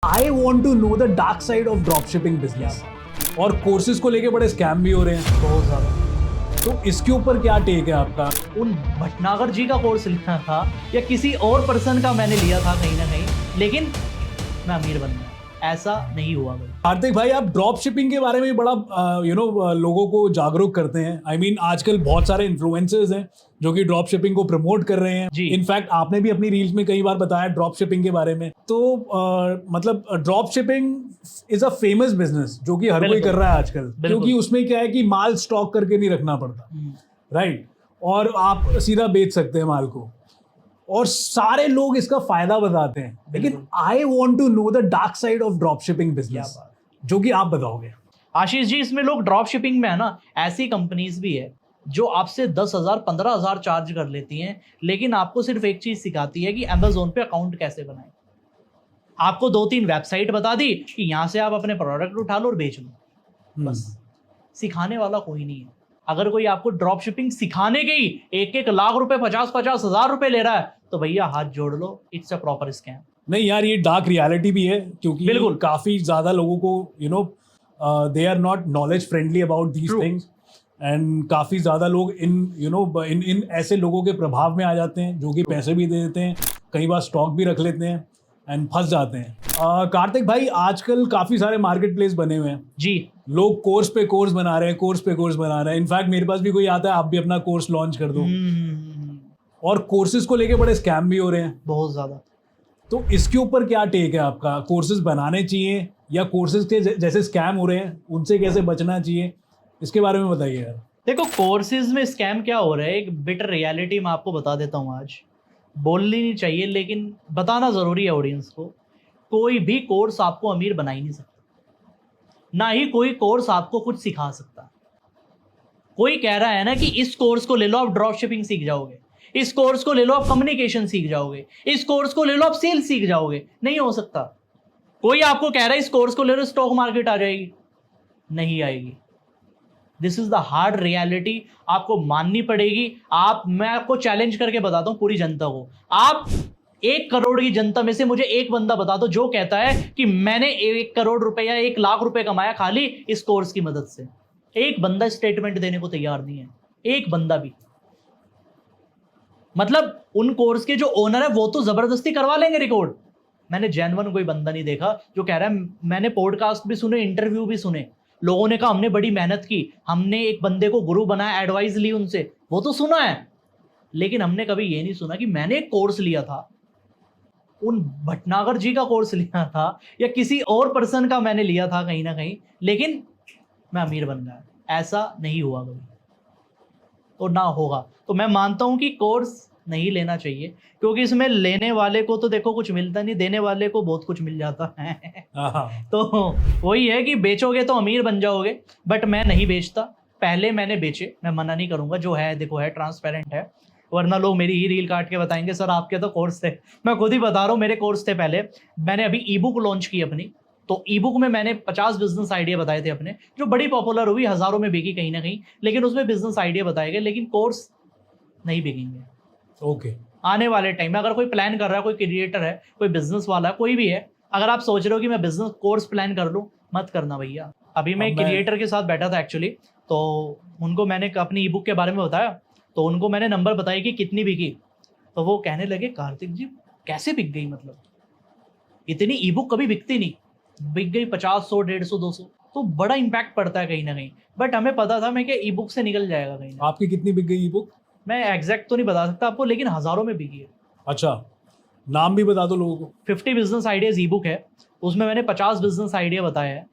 I want to know the dark side of drop shipping business. और courses को लेके बड़े स्कैम भी हो रहे हैं बहुत ज़्यादा। तो इसके ऊपर क्या टेक है आपका? उन भटनागर जी का कोर्स लिया था या किसी और पर्सन का मैंने लिया था कहीं ना कहीं, लेकिन मैं अमीर बन गया, ऐसा नहीं हुआ भाई। कार्तिक भाई, आप ड्रॉप शिपिंग के बारे में बड़ा लोगों को जागरूक करते हैं। आई मीन आजकल बहुत सारे इन्फ्लुएंसर्स हैं जो कि ड्रॉप शिपिंग को प्रमोट कर रहे हैं। जी। इनफैक्ट आपने भी अपनी रील्स में कई बार बताया ड्रॉप शिपिंग के बारे में। तो मतलब drop shipping is a famous business जो कि हर कोई कर रहा है आजकल, क्योंकि उसमें क्या है कि माल स्टॉक करके नहीं रखना पड़ता, राइट? और आप सीधा बेच सकते हैं माल को, और सारे लोग इसका फायदा बताते हैं। लेकिन I want to know the dark side of drop shipping business, जो कि आप बताओगे। आशीष जी, इसमें लोग ड्रॉप शिपिंग में है ना, ऐसी कंपनीज भी है जो आपसे 10,000 15,000 चार्ज कर लेती हैं, लेकिन आपको सिर्फ एक चीज सिखाती है कि अमेजोन पे अकाउंट कैसे बनाएं। आपको 2-3 वेबसाइट बता दी कि यहाँ से आप अपने प्रोडक्ट उठा लो और बेच लो, बस। सिखाने वाला कोई नहीं है। अगर कोई आपको ड्रॉप शिपिंग सिखाने के ही 1-1 लाख रुपए 50-50 हजार रुपए ले रहा है तो भैया हाथ जोड़ लो, इट्स अ प्रॉपर स्कैम। नहीं यार, ये डार्क रियलिटी भी है, क्योंकि बिल्कुल काफी ज्यादा लोगों को they are not knowledge friendly about these things, and काफी ज्यादा लोग इन ऐसे लोगों के प्रभाव में आ जाते हैं जो कि पैसे भी दे देते हैं, कई बार स्टॉक भी रख लेते हैं एंड फंस जाते हैं। कार्तिक भाई, आजकल काफी सारे मार्केट प्लेस बने हुए हैं जी। लोग कोर्स पे कोर्स बना रहे हैं, कोर्स पे कोर्स बना रहे हैं। इनफैक्ट मेरे पास भी कोई आता है, आप भी अपना कोर्स लॉन्च कर दो, और कोर्सेज को लेके बड़े स्कैम भी हो रहे हैं बहुत ज्यादा। तो इसके ऊपर क्या टेक है आपका? कोर्सेज बनाने चाहिए या कोर्सेज के जैसे स्कैम हो रहे हैं उनसे कैसे बचना चाहिए, इसके बारे में बताइए यार। देखो, कोर्सेज में स्कैम क्या हो रहा है, एक बिटर रियलिटी मैं आपको बता देता हूँ। आज बोलनी नहीं चाहिए लेकिन बताना जरूरी है ऑडियंस को। कोई भी कोर्स आपको अमीर बना ही नहीं सकता, ना ही कोई कोर्स आपको कुछ सिखा सकता। कोई कह रहा है ना कि इस कोर्स को ले लो आप ड्रॉप शिपिंग सीख जाओगे, इस कोर्स को ले लो आप कम्युनिकेशन सीख जाओगे, इस कोर्स को ले लो आप सेल्स सीख जाओगे, नहीं हो सकता। कोई आपको कह रहा है इस कोर्स को ले लो स्टॉक मार्केट आ जाएगी, नहीं आएगी। This is the hard reality, आपको माननी पड़ेगी। मैं आपको चैलेंज करके बताता हूं पूरी जनता को। आप 1 करोड़ की जनता में से मुझे एक बंदा बता दो जो कहता है कि मैंने 1 करोड़ रुपए या 1 लाख रुपए कमाया खाली इस कोर्स की मदद से। एक बंदा स्टेटमेंट देने को तैयार नहीं है, एक बंदा भी। मतलब उन कोर्स के जो ओनर है वो तो जबरदस्ती करवा लेंगे रिकॉर्ड। मैंने जेन्युइन कोई बंदा नहीं देखा जो कह रहा है। मैंने पॉडकास्ट भी सुने, इंटरव्यू भी सुने, लोगों ने कहा हमने बड़ी मेहनत की, हमने एक बंदे को गुरु बनाया, एडवाइस ली उनसे, वो तो सुना है। लेकिन हमने कभी ये नहीं सुना कि मैंने एक कोर्स लिया था, उन भटनागर जी का कोर्स लिया था या किसी और पर्सन का मैंने लिया था कहीं ना कहीं, लेकिन मैं अमीर बन गया। ऐसा नहीं हुआ कभी और ना होगा। तो मैं मानता हूं कि कोर्स नहीं लेना चाहिए, क्योंकि इसमें लेने वाले को तो देखो कुछ मिलता नहीं, देने वाले को बहुत कुछ मिल जाता है। तो वही है कि बेचोगे तो अमीर बन जाओगे, बट मैं नहीं बेचता। पहले मैंने बेचे, मैं मना नहीं करूंगा, जो है देखो है ट्रांसपेरेंट है, वरना लोग मेरी ही रील काट के बताएंगे सर आपके तो कोर्स थे। मैं खुद ही बता रहा हूँ, मेरे कोर्स थे पहले। मैंने अभी ई बुक लॉन्च की अपनी, तो ई बुक में मैंने 50 बिजनेस आइडिया बताए थे अपने, जो बड़ी पॉपुलर हुई, हजारों में बिकी कहीं ना कहीं, लेकिन उसमें बिजनेस आइडिया बताए गए, लेकिन कोर्स नहीं बिकेंगे। ओके। आने वाले टाइम में अगर कोई प्लान कर रहा है, कोई क्रिएटर है, कोई बिजनेस वाला है, कोई भी है, अगर आप सोच रहे हो कि मैं बिजनेस कोर्स प्लान कर लूं, मत करना भैया। अभी मैं एक क्रिएटर के साथ बैठा था एक्चुअली, तो उनको मैंने अपनी ई बुक के बारे में बताया, तो उनको मैंने नंबर बताई कि कितनी बिकी, तो वो कहने लगे कार्तिक जी कैसे बिक गई, मतलब इतनी ई बुक कभी बिकती नहीं, बिक गई 50, 100, 150, 200, तो बड़ा इंपैक्ट पड़ता है कहीं ना कहीं। बट हमें पता था मैं कि ई बुक से निकल जाएगा कहीं ना। आपकी कितनी बिक गई ई बुक? मैं एग्जैक्ट तो नहीं बता सकता आपको, लेकिन हजारों में बिकी है। अच्छा, नाम भी बता दो लोगों को। 50 बिजनेस आइडियाज ई बुक है, उसमें मैंने 50 बिजनेस आइडिया बताया है,